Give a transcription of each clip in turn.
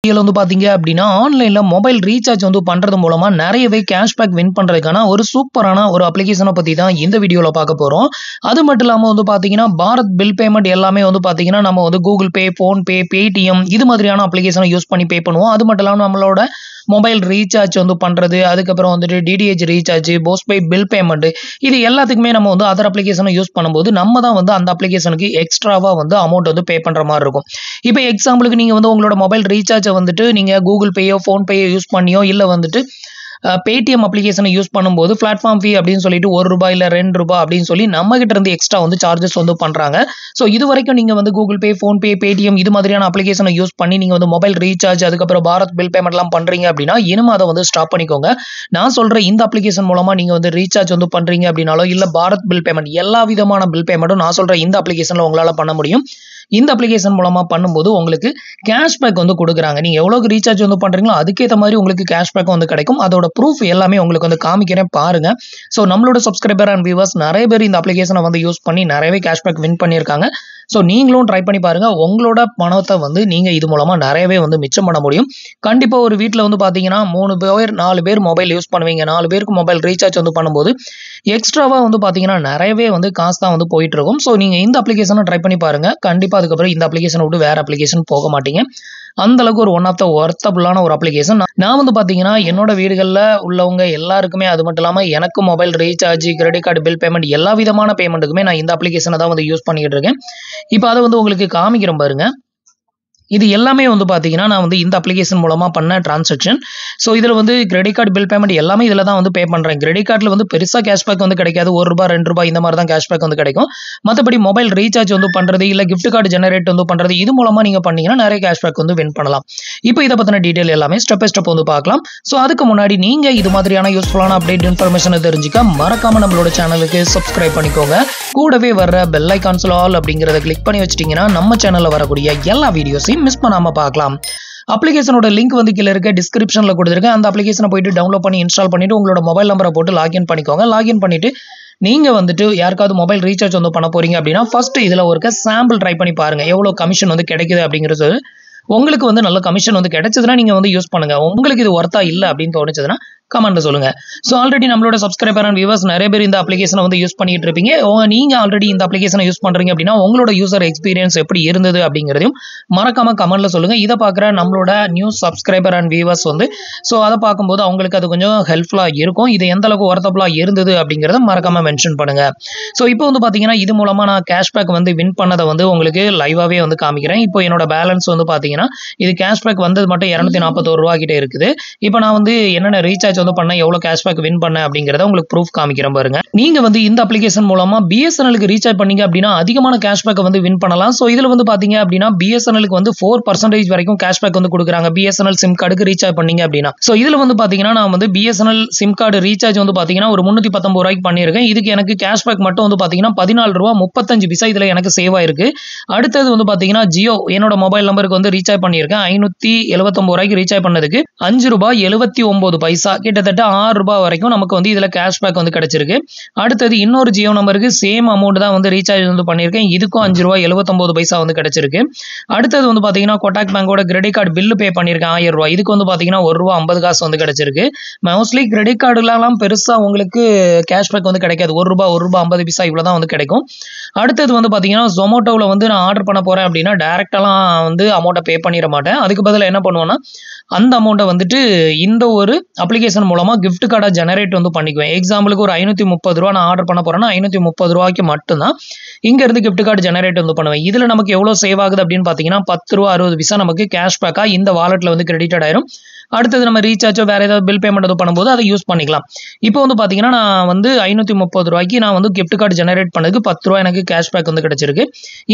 இதுல வந்து பாத்தீங்க அப்படின்னா ஆன்லைன்ல மொபைல் ரீசார்ஜ் வந்து பண்றது மூலமா நிறையவே கேஷ்பேக் வின் பண்றதுக்கான ஒரு சூப்பரான ஒரு அப்ளிகேஷனை பத்தி தான் இந்த வீடியோல பார்க்க போறோம். அது மட்டும் இல்லாம வந்து பாத்தீங்கன்னா பாரத் பில் பேமெண்ட் எல்லாமே வந்து பாத்தீங்கன்னா நம்ம வந்து கூகுள் பே, போன் பே, பேடிஎம் இது மாதிரியான அப்ளிகேஷனை யூஸ் பண்ணி பே பண்ணுவோம். அது மட்டும் இல்லாம நம்மளோட மொபைல் ரீசார்ஜ் வந்து பண்றது, அதுக்கப்புறம் வந்துட்டு DTH recharge, postpaid bill payment இது எல்லாத்துக்குமே நம்ம வந்து அதர் அப்ளிகேஷனை யூஸ் பண்ணும்போது நம்ம தான் வந்து அந்த அப்ளிகேஷனுக்கு எக்ஸ்ட்ராவா வந்து அமௌண்ட் வந்து பே பண்ற மாதிரி இருக்கும். இப்போ எக்ஸாம்பிளுக்கு நீங்க வந்து உங்களோட மொபைல் ரீசார்ஜை வந்துட்டு நீங்க கூகுள் பேயோ, ஃபோன் பேயோ யூஸ் பண்ணியோ இல்ல வந்துட்டு பேடிஎம் அப்ளிகேஷனை யூஸ் பண்ணும்போது பிளாட்ஃபார்ம் ஃபீ அப்படின்னு சொல்லிட்டு ₹1 இல்ல ₹2 அப்படின்னு சொல்லி நம்ம கிட்ட இருந்து எக்ஸ்ட்ரா வந்து சார்ஜஸ் வந்து பண்றாங்க. ஸோ இது வரைக்கும் நீங்க வந்து கூகுள் பே, ஃபோன் பே, பேடிஎம் இது மாதிரியான அப்ளிகேஷனை யூஸ் பண்ணி நீங்க வந்து மொபைல் ரீசார்ஜ் அதுக்கப்புறம் பாரத் பில் பேமெண்ட் எல்லாம் பண்றீங்க அப்படின்னா இனிமே அதை வந்து ஸ்டாப் பண்ணிக்கோங்க. நான் சொல்ற இந்த அப்ளிகேஷன் மூலமா நீங்க வந்து ரீசார்ஜ் வந்து பண்றீங்க அப்படின்னாலோ இல்ல பாரத் பில் பேமெண்ட் எல்லா விதமான பில் பேமெண்ட்டும் நான் சொல்ற இந்த அப்ளிகேஷன்ல உங்களால பண்ண முடியும். இந்த அப்ளிகேஷன் மூலமா பண்ணும்போது உங்களுக்கு கேஷ்பேக் வந்து கொடுக்குறாங்க. நீங்க எவ்வளவுக்கு ரீசார்ஜ் வந்து பண்றீங்களோ அதுக்கேற்ற மாதிரி உங்களுக்கு கேஷ்பேக் வந்து கிடைக்கும். அதோட ப்ரூஃப் எல்லாமே உங்களுக்கு வந்து காமிக்கிறேன் பாருங்க. ஸோ நம்மளோட சப்ஸ்கிரைபர் அண்ட் வியூவர்ஸ் நிறைய பேர் இந்த அப்ளிகேஷனை வந்து யூஸ் பண்ணி நிறையவே கேஷ்பேக் வின் பண்ணியிருக்காங்க. ஸோ நீங்களும் ட்ரை பண்ணி பாருங்க. உங்களோட பணத்தை வந்து நீங்க இது மூலமா நிறையவே வந்து மிச்சம் பண்ண முடியும். கண்டிப்பா ஒரு வீட்டில் வந்து பாத்தீங்கன்னா 3 பேர் 4 பேர் மொபைல் யூஸ் பண்ணுவீங்க. 4 பேருக்கு மொபைல் ரீசார்ஜ் வந்து பண்ணும்போது எக்ஸ்ட்ராவா வந்து பாத்தீங்கன்னா நிறையவே வந்து காசு தான் வந்து போயிட்டு இருக்கும். ஸோ நீங்க இந்த அப்ளிகேஷனை ட்ரை பண்ணி பாருங்க. கண்டிப்பா அதுக்கப்புறம் இந்த அப்ளிகேஷனை விட்டு வேற அப்ளிகேஷன் போக மாட்டீங்க. அந்த அளவுக்கு ஒரு ஒன் ஆஃப் த ஒர்த்தபுளான ஒரு அப்ளிகேஷன். நான் வந்து பாத்தீங்கன்னா என்னோட வீடுகளில் உள்ளவங்க எல்லாருக்குமே அது மட்டும் இல்லாம எனக்கு mobile recharge, credit card bill payment எல்லா விதமான பேமெண்ட்டுக்குமே நான் இந்த அப்ளிகேஷனை தான் வந்து யூஸ் பண்ணிக்கிட்டு இருக்கேன். இப்போ அதை வந்து உங்களுக்கு காமிக்கிறேன் பாருங்க. இது எல்லாமே வந்து பாத்தீங்கன்னா நான் வந்து இந்த அப்ளிகேஷன் மூலமா பண்ண டிரான்சாக்ஷன். ஸோ இதுல வந்து கிரெடிட் கார்டு பில் பேமெண்ட் எல்லாமே இதுல தான் வந்து பே பண்றேன். கிரெடிட் கார்டில் வந்து பெருசா கேஷ்பேக் வந்து கிடைக்காது. ₹1, ₹2 இந்த மாதிரி தான் கேஷ்பேக் வந்து கிடைக்கும். மற்றபடி மொபைல் ரீசார்ஜ் வந்து பண்றது இல்ல கிஃப்ட் கார்டு ஜெனரேட் வந்து பண்றது இது மூலமா நீங்க பண்ணீங்கன்னா நிறைய கேஷ்பேக் வந்து வின் பண்ணலாம். இப்போ இதை பத்தின டீடைல் எல்லாமே ஸ்டெப் பை ஸ்டெப் வந்து பார்க்கலாம். ஸோ அதுக்கு முன்னாடி நீங்க இது மாதிரியான யூஸ்ஃபுல்லான அப்டேட் இன்ஃபர்மேஷனை தெரிஞ்சுக்க மறக்காம நம்மளோட சேனலுக்கு சப்ஸ்கிரைப் பண்ணிக்கோங்க. கூடவே வர்ற பெல் ஐகான்ஸ்ல ஆல் அப்படிங்கறத கிளிக் பண்ணி வச்சிட்டீங்கன்னா நம்ம சேனல்ல வரக்கூடிய எல்லா வீடியோஸையும் மிஸ் பண்ணாம பார்க்கலாம். அப்ளிகேஷனோட லிங்க் வந்து கீழ இருக்க டிஸ்கிரிப்ஷன்ல கொடுத்திருக்கேன். அந்த அப்ளிகேஷனை போயிட்டு டவுன்லோட் பண்ணி இன்ஸ்டால் பண்ணிட்டு உங்களோட மொபைல் நம்பரை போட்டு லாகின் பண்ணிக்கோங்க. லாகின் பண்ணிட்டு நீங்க வந்துட்டு யாருக்காவது மொபைல் ரீசார்ஜ் வந்து பண்ண போறீங்க அப்படின்னா ஃபர்ஸ்ட் இதுல ஒரு சாம்பிள் ட்ரை பண்ணி பாருங்க. எவ்வளவு கமிஷன் வந்து கிடைக்குது அப்படிங்கிறது. உங்களுக்கு வந்து நல்ல கமிஷன் வந்து கிடைச்சதுன்னா நீங்க வந்து யூஸ் பண்ணுங்க. உங்களுக்கு இது ஒர்த்தா இல்ல அப்படின்னு தோணுச்சதுன்னா கமெண்ட்ல சொல்லுங்க. ஸோ ஆல்ரெடி நம்மளோட சப்ஸ்கிரைபர் அண்ட் வியூவர்ஸ் நிறைய பேர் இந்த அப்ளிகேஷனை வந்து யூஸ் பண்ணிட்டு இருப்பீங்க. நீங்க ஆல்ரெடி இந்த அப்ளிகேஷனை யூஸ் பண்றீங்க அப்படின்னா உங்களோட யூசர் எக்ஸ்பீரியன்ஸ் எப்படி இருந்தது அப்படிங்கிறதையும் மறக்காம கமெண்ட்ல சொல்லுங்க. இதை பார்க்குற நம்மளோட நியூ சப்ஸ்கிரைபர் அண்ட் வியூவர்ஸ் வந்து ஸோ அதை பார்க்கும்போது அவங்களுக்கு அது கொஞ்சம் ஹெல்ப்ஃபுல்லா இருக்கும். இது எந்த அளவுக்கு ஒர்த்தபுளா இருந்தது அப்படிங்கிறத மறக்காம மென்ஷன் பண்ணுங்க. ஸோ இப்போ வந்து பாத்தீங்கன்னா இது மூலமா நான் கேஷ்பேக் வந்து வின் பண்ணதை வந்து உங்களுக்கு லைவாவே வந்து காமிக்கிறேன். இப்போ என்னோட பேலன்ஸ் வந்து பாத்தீங்கன்னா இது கேஷ்பேக் வந்தது மட்டும் ₹241 கிட்ட இருக்குது. இப்போ நான் வந்து என்னென்ன ரீசார்ஜ் வந்து பண்ண எவ்வளவு கேஷ்பேக் வின் பண்ண அப்படிங்கறத உங்களுக்கு ப்ரூஃப் காமிக்கிறேன் பாருங்க. நீங்க வந்து இந்த அப்ளிகேஷன் மூலமா பிஎஸ்என்எல்க்கு ரீசார்ஜ் பண்ணீங்க அப்படின்னா அதிகமான கேஷ்பேக் வந்து வின் பண்ணலாம். சோ இதுல வந்து பாத்தீங்க அப்படின்னா பிஎஸ்என்எல்க்கு வந்து 4% வரைக்கும் கேஷ்பேக் வந்து கொடுக்குறாங்க. பிஎஸ்என்எல் சிம் கார்டுக்கு ரீசார்ஜ் பண்ணீங்க அப்படின்னா. சோ இதுல வந்து பாத்தீங்கன்னா நான் வந்து பிஎஸ்என்எல் சிம் கார்டு ரீசார்ஜ் வந்து பாத்தீங்கன்னா ஒரு ₹319 பண்ணியிருக்கேன். இதுக்கு எனக்கு கேஷ்பேக் மட்டும் வந்து பாத்தீங்கன்னா ₹14.35 இதுல எனக்கு சேவ் ஆயிருக்கு. அடுத்தது வந்து பாத்தீங்கன்னா ஜியோ என்னோட மொபைல் நம்பருக்கு வந்து ரீசார்ஜ் பண்ணியிருக்கேன். ₹579 ரீசார்ஜ் பண்ணதுக்கு ₹5.79 கிட்டத்தட்ட ₹6 வரைக்கும் நமக்கு வந்து இதுல கேஷ்பேக் வந்து கிடைச்சிருக்கு. அடுத்தது இன்னொரு ஜியோ நம்பருக்கு சேம் அமௌண்ட் தான் வந்து ரீசார்ஜ் வந்து பண்ணியிருக்கேன். இதுக்கும் ₹5.79 வந்து கிடைச்சிருக்கு. அடுத்தது வந்து பாத்தீங்கன்னா கொட்டாக் பேங்கோட கிரெடிட் கார்டு பில்லு பே பண்ணியிருக்கேன் ₹1000. இதுக்கு வந்து பாத்தீங்கன்னா ₹1.50 வந்து கிடைச்சிருக்கு. மோஸ்ட்லி கிரெடிட் கார்டுலாம் பெருசா உங்களுக்கு கேஷ்பேக் வந்து கிடைக்காது. ₹1.50 இவ்வளவுதான் வந்து கிடைக்கும். அடுத்தது வந்து பாத்தீங்கன்னா ஜொமேட்டோல வந்து நான் ஆர்டர் பண்ண போறேன் அப்படின்னா டைரக்டாலாம் வந்து அமௌண்ட்டை பே பண்ணிட மாட்டேன். அதுக்கு பதிலா என்ன பண்ணுவேன்னா அந்த அமௌண்ட்டை வந்துட்டு இந்த ஒரு அப்ளிகேஷன் மூலமா கிஃப்ட் கார்டா ஜெனரேட் வந்து பண்ணிக்குவேன். எக்ஸாம்பிளுக்கு ஒரு ₹530 நான் ஆர்டர் பண்ண போறேன்னா ₹530 மட்டும்தான் இங்க இருந்து கிஃப்ட் கார்டு ஜெனரேட் வந்து பண்ணுவேன். இதுல நமக்கு எவ்வளவு சேவ் ஆகுது அப்படின்னு பாத்தீங்கன்னா ₹10.60 நமக்கு கேஷ்பேக்கா இந்த வாலெட்ல வந்து கிரெடிட்டட் ஆயிரும். அடுத்தது நம்ம ரீசார்ஜோ வேற ஏதாவது பில் பேமெண்ட் பண்ணும்போது அதை யூஸ் பண்ணிக்கலாம். இப்போ வந்து பாத்தீங்கன்னா நான் வந்து ₹530 நான் வந்து கிஃப்ட் கார்டு ஜெனரேட் பண்ணதுக்கு ₹10 எனக்கு கேஷ்பேக் வந்து கிடைச்சிருக்கு.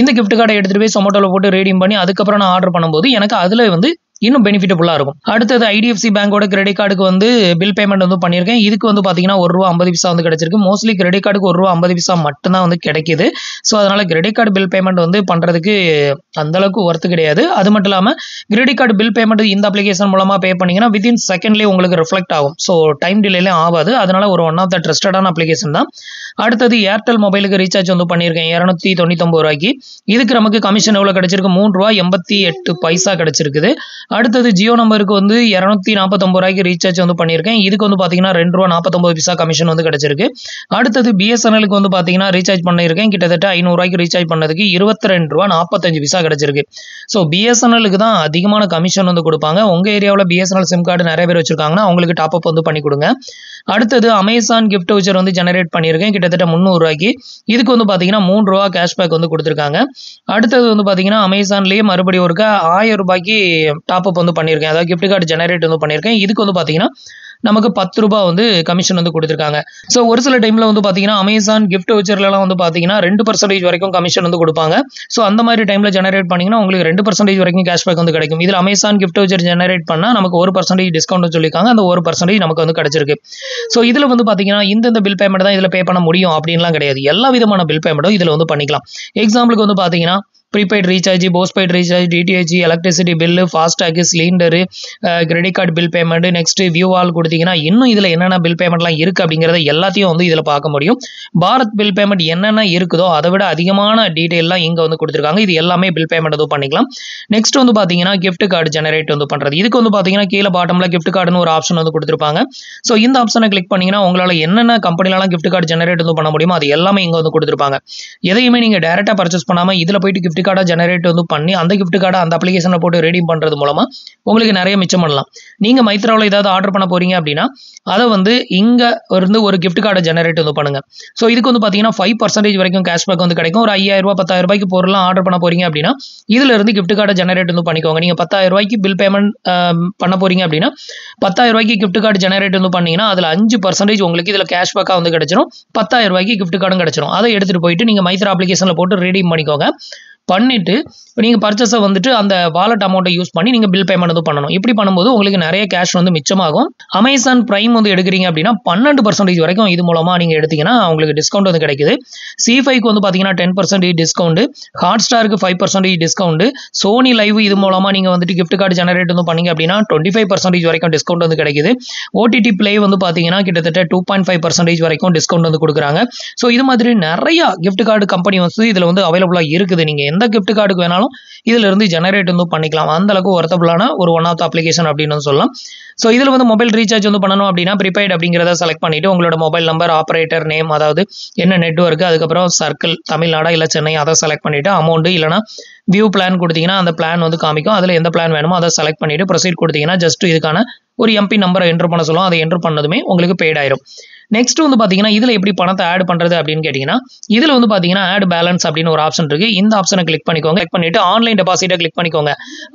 இந்த கிஃப்ட் கார்டை எடுத்துட்டு போய் சொமேட்டோல போட்டு ரீடீம் பண்ணி அதுக்கப்புறம் நான் ஆர்டர் பண்ணும்போது எனக்கு அதுல வந்து இன்னும் பெனிஃபிட்டபுல்லா இருக்கும். அடுத்தது ஐடிஎஃப்சி பேங்கோட கிரெடிட் கார்டுக்கு வந்து பில் பேமெண்ட் வந்து பண்ணியிருக்கேன். இதுக்கு வந்து பாத்தீங்கன்னா ₹1.50 வந்து கிடைச்சிருக்கு. மோஸ்ட்லி கிரெடிட் கார்டுக்கு ₹1.50 மட்டும் தான் வந்து கிடைக்குது. ஸோ அதனால கிரெடிட் கார்டு பில் பேமெண்ட் வந்து பண்றதுக்கு அந்த அளவுக்கு ஒர்த்து கிடையாது. அது மட்டும் இல்லாம கிரெடிட் கார்டு பில் பேமெண்ட் இந்த அப்ளிகேஷன் மூலமா பே பண்ணீங்கன்னா வித்தின் செகண்ட்லேயே உங்களுக்கு ரிஃப்ளெக்ட் ஆகும். ஸோ டைம் டிலேலே ஆகாது. அதனால ஒரு ஒன் ஆஃப் த ட்ரஸ்டடான அப்ளிகேஷன் தான். அடுத்தது ஏர்டெல் மொபைலுக்கு ரீசார்ஜ் வந்து பண்ணியிருக்கேன் 299 ரூபாய்க்கு. இதுக்கு நமக்கு கமிஷன் எவ்வளோ கிடைச்சிருக்கு? ₹3.88 கிடைச்சிருக்குது. அடுத்தது ஜியோ நம்பருக்கு வந்து 249 ரூபாய்க்கு ரீசார்ஜ் வந்து பண்ணியிருக்கேன். இதுக்கு வந்து பார்த்தீங்கன்னா ₹2.49 கமிஷன் வந்து கிடைச்சிருக்கு. அடுத்தது பிஎஸ்என்எலுக்கு வந்து பார்த்தீங்கன்னா ரீசார்ஜ் பண்ணியிருக்கேன். கிட்டத்தட்ட ₹500 ரீசார்ஜ் பண்ணதுக்கு ₹22.45 கிடைச்சிருக்கு. ஸோ பிஎஸ்என்எலுக்கு தான் அதிகமான கமிஷன் வந்து கொடுப்பாங்க. உங்கள் ஏரியாவில் பிஎஸ்என்எல் சிம் கார்டு நிறைய பேர் வச்சிருக்காங்கன்னா அவங்களுக்கு டாப் அப் வந்து பண்ணி கொடுங்க. அடுத்தது அமேசான் கிஃப்ட் வவுச்சர் வந்து ஜெனரேட் பண்ணியிருக்கேன் கிட்டத்தட்ட ₹300. இதுக்கு வந்து பார்த்தீங்கன்னா ₹3 கேஷ்பேக் வந்து கொடுத்துருக்காங்க. அடுத்தது வந்து பார்த்தீங்கன்னா அமேசான்லேயே மறுபடியும் ஒருக்கா ₹1000 டாப் அப் வந்து பண்ணியிருக்கேன். அதாவது கிஃப்ட் கார்டு ஜெனரேட் வந்து பண்ணியிருக்கேன். இதுக்கு வந்து பார்த்தீங்கன்னா நமக்கு ₹10 வந்து கமிஷன் வந்து கொடுத்துருக்காங்க. ஸோ ஒரு சில டைமில் வந்து பார்த்தீங்கன்னா அமேசான் கிஃப்ட் வவுச்சர்லாம் வந்து பார்த்தீங்கன்னா 2% வரைக்கும் கமிஷன் வந்து கொடுப்பாங்க. ஸோ அந்த மாதிரி டைமில் ஜெனரேட் பண்ணிங்கன்னா உங்களுக்கு 2% வரைக்கும் கேஷ்பேக் வந்து கிடைக்கும். இதில் அமேசான் கிஃப்ட் வவுச்சர் ஜெனரேட் பண்ணால் நமக்கு 1% டிஸ்கவுண்ட் சொல்லியிருக்காங்க. அந்த 1% நமக்கு வந்து கிடைச்சிருக்கு. ஸோ இதில் வந்து பார்த்தீங்கன்னா இந்த பில் பேமெண்ட் தான் இதில் பே பண்ண முடியும் அப்படின்லாம் கிடையாது. எல்லா விதமான பில் பேமெண்ட்டும் இதில் வந்து பண்ணிக்கலாம். எக்ஸாம்பிளுக்கு வந்து பார்த்தீங்கன்னா prepaid recharge, postpaid recharge, DTH, electricity bill, FASTag, cylinder, credit card bill payment, next view all கொடுத்தீங்கன்னா இன்னும் இதில் என்னென்ன பில் பேமெண்ட்லாம் இருக்குது அப்படிங்கிறத எல்லாத்தையும் வந்து இதில் பார்க்க முடியும். பாரத் பில் பேமெண்ட் என்னென்ன இருக்குதோ அதை விட அதிகமான டீட்டெயிலாம் இங்கே வந்து கொடுத்துருக்காங்க. இது எல்லாமே பில் பேமெண்ட் வந்து பண்ணிக்கலாம். நெக்ஸ்ட் வந்து பார்த்தீங்கன்னா கிஃப்ட் கார்டு ஜெனரேட் வந்து பண்ணுறது. இதுக்கு வந்து பார்த்தீங்கன்னா கீழே பாட்டமில் கிஃப்ட் கார்டுன்னு ஒரு ஆப்ஷன் வந்து கொடுத்துருப்பாங்க. ஸோ இந்த ஆப்ஷனை கிளிக் பண்ணிங்கன்னா உங்களால் என்னென்ன கம்பெனிலலாம் கிஃப்ட் கார்டு ஜெனரேட் வந்து பண்ண முடியுமோ அது எல்லாமே இங்கே வந்து கொடுத்துருப்பாங்க. எதையுமே நீங்கள் டேரெக்டாக பர்ச்சேஸ் பண்ணாமல் இதில் போயிட்டு கிஃப்ட் கார்டாக ஜெனரேட் வந்து பண்ணி அந்த கிஃப்ட் கார்டை அந்த அப்ளிகேஷனில் போட்டு ரெடீம் பண்ணுறது மூலமாக உங்களுக்கு நிறைய மிச்சம் பண்ணலாம். நீங்கள் மைத்ராவில் ஏதாவது ஆர்டர் பண்ண போகிறீங்க அப்படின்னா அதை வந்து இங்கே இருந்து ஒரு கிஃப்ட் கார்டை ஜெனரேட் வந்து பண்ணுங்கள். ஸோ இதுக்கு வந்து பார்த்தீங்கன்னா 5% வரைக்கும் கேஷ்பேக் வந்து கிடைக்கும். ஒரு ₹5000 ₹10,000 பொருள்லாம் ஆர்டர் பண்ண போகிறீங்க அப்படின்னா இதில் இருந்து கிஃப்ட் கார்டை ஜெனரேட் வந்து பண்ணிக்கோங்க. நீங்கள் ₹10,000 பில் பேமெண்ட் பண்ண போகிறீங்க அப்படின்னா ₹10,000 கிஃப்ட் கார்டு ஜெனரேட் வந்து பண்ணீங்கன்னா அதில் 5% உங்களுக்கு இதில் கேஷ்பேக்காக வந்து கிடைச்சிரும். ₹10,000 கிஃப்ட் கார்டும் கிடைச்சிரும். அதை எடுத்துகிட்டு போயிட்டு நீங்கள் மைத்ரா அப்ளிகேஷனில் போட்டு ரெடீம் பண்ணிக்கோங்க. பண்ணிட்டு நீங்கள் பர்ச்சேஸை வந்துட்டு அந்த வாலெட் அமௌண்ட்டை யூஸ் பண்ணி நீங்கள் பில் பேமெண்ட் வந்து பண்ணணும். இப்படி பண்ணும்போது உங்களுக்கு நிறைய கேஷ் வந்து மிச்சமாகும். அமேசான் பிரைம் வந்து எடுக்கிறீங்க அப்படின்னா 12% வரைக்கும் இது மூலமாக நீங்கள் எடுத்தீங்கன்னா உங்களுக்கு டிஸ்கவுண்ட் வந்து கிடைக்குது. C5க்கு வந்து பார்த்தீங்கன்னா 10% டிஸ்கவுண்ட், ஹாட் ஸ்டாருக்கு 5% டிஸ்கவுண்ட், சோனி லைவ் இது மூலமாக நீங்கள் வந்துட்டு கிஃப்ட் கார்டு ஜெனரேட் வந்து பண்ணீங்க அப்படின்னா 25% வரைக்கும் டிஸ்கவுண்ட் வந்து கிடைக்குது. OTT பிளே வந்து பார்த்தீங்கன்னா கிட்டத்தட்ட 2.5% வரைக்கும் டிஸ்கவுண்ட் வந்து கொடுக்குறாங்க. ஸோ இது மாதிரி நிறைய கிஃப்ட் கார்டு கம்பெனி வந்து இதில் வந்து அவைலபிளாக இருக்குது. நீங்கள் எந்த கிஃப்ட் கார்டுக்கு வேணாலும் இதில் இருந்து ஜெனரேட் வந்து பண்ணிக்கலாம். அந்த அளவுக்கு ஒர்த்தபிளான ஒரு ஒன் ஆஃப் த அப்ளிகேஷன் அப்படின்னு சொல்லலாம். ஸோ இதில் வந்து மொபைல் ரீசார்ஜ் வந்து பண்ணணும் அப்படின்னா ப்ரீபெய்ட் அப்படிங்கிறத செலக்ட் பண்ணிவிட்டு உங்களோட மொபைல் நம்பர், ஆப்ரேட்டர் நேம், அதாவது என்ன நெட்வொர்க்கு, அதுக்கப்புறம் சர்க்கிள் தமிழ்நாடா இல்லை சென்னை அதை செலக்ட் பண்ணிவிட்டு அமௌண்ட்டு இல்லைனா வியூ பிளான் கொடுத்தீங்கன்னா அந்த பிளான் வந்து காமிக்கும். அதில் எந்த பிளான் வேணுமோ அதை செலக்ட் பண்ணிவிட்டு ப்ரொசீட் கொடுத்தீங்கன்னா ஜஸ்ட் இதுக்கான ஒரு MP நம்பரை என்ட்ரு பண்ண சொல்லுவோம். அதை என்ட்ரு பண்ணதுமே உங்களுக்கு பெய்ட் ஆயிரும். நெக்ஸ்ட் வந்து பார்த்தீங்கன்னா இதில் எப்படி பணத்தை ஆட் பண்ணுறது அப்படின்னு கேட்டிங்கன்னா இதில் வந்து பார்த்தீங்கன்னா ஆட் பேலன்ஸ் அப்படின்னு ஒரு ஆப்ஷன் இருக்குது. இந்த ஆப்ஷனை கிளிக் பண்ணிக்கோங்க. கிளிக் பண்ணிவிட்டு ஆன்லைன் டெபாசிட்டை கிளிக் பண்ணிக்கோங்க.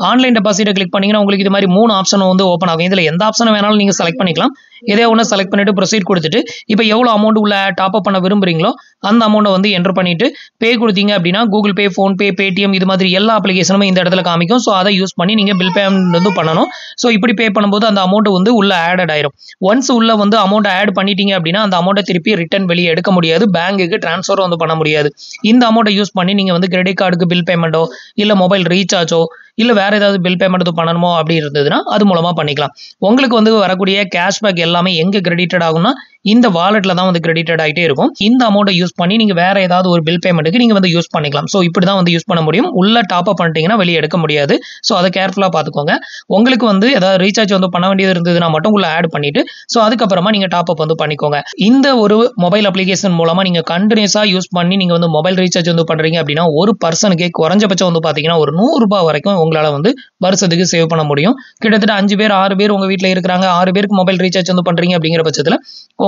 ஆன்லைன் டெபாசிட்டை கிளிக் பண்ணிங்கன்னா உங்களுக்கு இது மாதிரி 3 ஆப்ஷன் வந்து ஓப்பன் ஆகும். இதில் எந்த ஆப்ஷனை வேணாலும் நீங்கள் செலக்ட் பண்ணிக்கலாம். எதே ஒன்று செலக்ட் பண்ணிவிட்டு ப்ரொசீட் கொடுத்துட்டு இப்போ எவ்வளோ அமௌண்ட் உள்ள டாப் அப் பண்ண விரும்புகிறீங்களோ அந்த அமௌண்ட்டை வந்து என்ட்ரு பண்ணிவிட்டு பே கொடுத்தீங்க அப்படின்னா கூகுள் பே, ஃபோன்பே, பேடிஎம் இது மாதிரி எல்லா அப்ளிகேஷனுமே இந்த இடத்துல காமிக்கும். ஸோ அதை யூஸ் பண்ணி நீங்கள் பில் பேமெண்ட் வந்து பண்ணணும். ஸோ இப்படி பே பண்ணும்போது அந்த அமௌண்ட் வந்து உள்ள ஆட் ஆயிரும். ஒன்ஸ் உள்ள வந்து அமௌண்ட் ஆட் பண்ணிட்டீங்க அப்படின்னா அந்த அமௌண்ட்டை திருப்பி ரிட்டர்ன் வெளியே எடுக்க முடியாது. பேங்குக்கு ட்ரான்ஸ்ஃபரும் வந்து பண்ண முடியாது. இந்த அமௌண்ட்டை யூஸ் பண்ணி நீங்கள் வந்து கிரெடிட் கார்டுக்கு பில் பேமெண்ட்டோ இல்லை மொபைல் ரீசார்ஜோ இல்லை வேறு ஏதாவது பில் பேமெண்ட் பண்ணணுமோ அப்படி இருந்ததுன்னா அது மூலமாக பண்ணிக்கலாம். உங்களுக்கு வந்து வரக்கூடிய கேஷ்பேக் எல்லாமே எங்கே கிரெடிட்டட் ஆகும்னா இந்த வாலெட்டில் தான் வந்து கிரெடிட்டட் ஆகிட்டே இருக்கும். இந்த அமௌண்ட்டை யூஸ் பண்ணி நீங்கள் வேறு ஏதாவது ஒரு பில் பேமெண்ட்டுக்கு நீங்கள் வந்து யூஸ் பண்ணிக்கலாம். ஸோ இப்படி தான் வந்து யூஸ் பண்ண முடியும். உள்ள டாப் அப் பண்ணிட்டீங்கன்னா வெளியே எடுக்க முடியாது. ஸோ அதை கேர்ஃபுல்லாக பார்த்துக்கோங்க. உங்களுக்கு வந்து ஏதாவது ரீசார்ஜ் வந்து பண்ண வேண்டியது இருந்ததுன்னா மட்டும் உள்ள ஆட் பண்ணிவிட்டு ஸோ அதுக்கப்புறமா நீங்கள் டாப் அப் வந்து பண்ணிக்கோங்க. இந்த ஒரு மொபைல் அப்ளிகேஷன் மூலமாக நீங்கள் கண்டினியூஸாக யூஸ் பண்ணி நீங்கள் வந்து மொபைல் ரீசார்ஜ் வந்து பண்ணுறீங்க அப்படின்னா ஒரு பர்சனுக்கு குறைஞ்சபட்சம் வந்து பார்த்தீங்கன்னா ஒரு ₹100 வரைக்கும் உங்களால் வந்து வருஷத்துக்கு சேவ் பண்ண முடியும். கிட்டத்தட்ட 5 பேர் 6 பேர் உங்கள் வீட்டில் இருக்கிறாங்க, 6 பேருக்கு மொபைல் ரீசார்ஜ் வந்து பண்ணுறீங்க அப்படிங்கிற பட்சத்தில்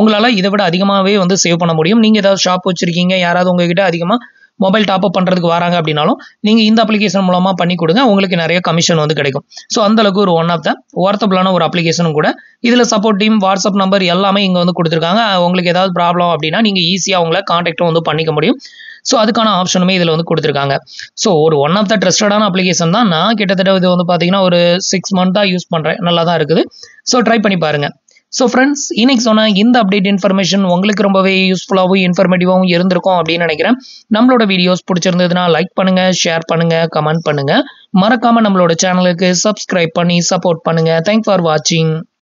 உங்களால் இதை விட அதிகமாகவே வந்து சேவ் பண்ண முடியும். நீங்கள் ஏதாவது ஷாப் வச்சுருக்கீங்க, யாராவது உங்ககிட்ட அதிகமாக மொபைல் டாப் அப் பண்ணுறதுக்கு வராங்க அப்படின்னாலும் நீங்கள் இந்த அப்ளிகேஷன் மூலமாக பண்ணி கொடுங்க. உங்களுக்கு நிறைய கமிஷன் வந்து கிடைக்கும். ஸோ அந்தளவுக்கு ஒரு ஒன் ஆஃப் த ஒர்த்தபிளான ஒரு அப்ளிகேஷனும் கூட. இதில் சப்போர்ட் டீம், வாட்ஸ்அப் நம்பர் எல்லாமே இங்கே வந்து கொடுத்துருக்காங்க. உங்களுக்கு ஏதாவது ப்ராப்ளம் அப்படின்னா நீங்கள் ஈஸியாக உங்களை கான்டாக்டும் வந்து பண்ணிக்க முடியும். ஸோ அதுக்கான ஆப்ஷனுமே இதில் வந்து கொடுத்துருக்காங்க. ஸோ ஒரு ஒன் ஆஃப் த ட்ரஸ்டடான அப்ளிகேஷன் தான். நான் கிட்டத்தட்ட இது வந்து பார்த்தீங்கன்னா ஒரு 6 மந்த்தாக யூஸ் பண்ணுறேன். நல்லா தான் இருக்குது. ஸோ ட்ரை பண்ணி பாருங்கள். ஸோ ஃப்ரெண்ட்ஸ், இன்னைக்கு சொன்ன இந்த அப்டேட் இன்ஃபர்மேஷன் உங்களுக்கு ரொம்பவே யூஸ்ஃபுல்லாகவும் இன்ஃபர்மேட்டிவாகவும் இருந்திருக்கும் அப்படின்னு நினைக்கிறேன். நம்மளோட வீடியோஸ் பிடிச்சிருந்ததுன்னா லைக் பண்ணுங்கள், ஷேர் பண்ணுங்கள், கமெண்ட் பண்ணுங்கள். மறக்காமல் நம்மளோட சேனலுக்கு சப்ஸ்கிரைப் பண்ணி சப்போர்ட் பண்ணுங்கள். தேங்க்ஸ் ஃபார் வாட்சிங்.